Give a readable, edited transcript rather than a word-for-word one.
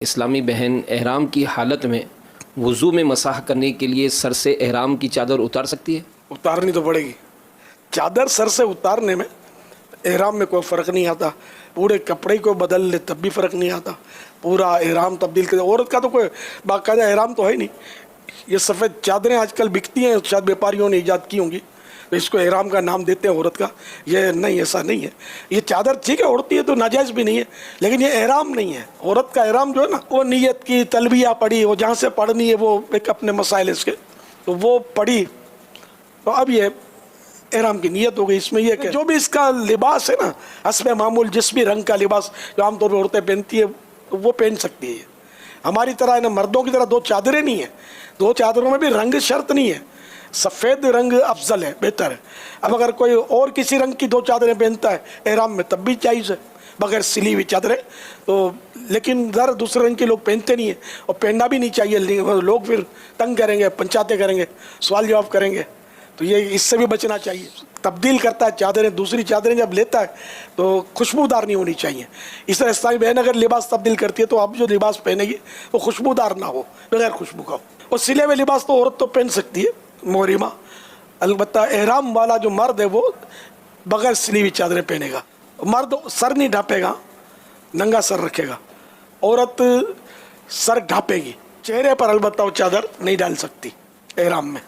اسلامی بہن احرام کی حالت میں وضو میں مسح کرنے کے لیے سر سے احرام کی چادر اتار سکتی ہے؟ اتارنی تو پڑے گی. چادر سر سے اتارنے میں احرام میں کوئی فرق نہیں آتا. پورے کپڑے کو بدل لے تب بھی فرق نہیں آتا. پورا احرام تبدیل کر. عورت کا تو کوئی باقاعدہ احرام تو ہے نہیں. یہ سفید چادریں آج کل بکتی ہیں، شاید بیپاریوں نے ایجاد کی ہوں گی، تو اس کو احرام کا نام دیتے ہیں عورت کا. یہ نہیں، ایسا نہیں ہے. یہ چادر ٹھیک ہے اڑتی ہے تو ناجائز بھی نہیں ہے، لیکن یہ احرام نہیں ہے. عورت کا احرام جو ہے نا، وہ نیت کی، تلبیہ پڑھی، وہ جہاں سے پڑھنی ہے، وہ ایک اپنے مسائل اس کے، تو وہ پڑھی، تو اب یہ احرام کی نیت ہو گئی. اس میں یہ کہ جو بھی اس کا لباس ہے نا، حسب معمول جس بھی رنگ کا لباس جو عام طور پہ عورتیں پہنتی ہے وہ پہن سکتی ہے. ہماری طرح ہے نا، مردوں کی طرح دو چادریں نہیں ہیں. دو چادروں میں بھی رنگ شرط نہیں ہے. سفید رنگ افضل ہے، بہتر ہے. اب اگر کوئی اور کسی رنگ کی دو چادریں پہنتا ہے احرام میں تب بھی جائز ہے، بغیر سلی ہوئی چادریں. تو لیکن ذرا دوسرے رنگ کے لوگ پہنتے نہیں ہیں، اور پہننا بھی نہیں چاہیے. لوگ پھر تنگ کریں گے، پنچاتیں کریں گے، سوال جواب کریں گے، تو یہ اس سے بھی بچنا چاہیے. تبدیل کرتا ہے چادریں، دوسری چادریں جب لیتا ہے تو خوشبودار نہیں ہونی چاہیے. اس طرح اسلامی بہن اگر لباس تبدیل کرتی ہے تو اب جو لباس پہنے گی وہ خوشبودار نہ ہو، بغیر خوشبو کا ہو. اور سلے ہوئے لباس تو عورت تو پہن سکتی ہے، محرمہ. البتہ احرام والا جو مرد ہے وہ بغیر سلی ہوئی چادریں پہنے گا. مرد سر نہیں ڈھانپے گا، ننگا سر رکھے گا. عورت سر ڈھانپے گی، چہرے پر البتہ وہ چادر نہیں ڈال سکتی احرام میں.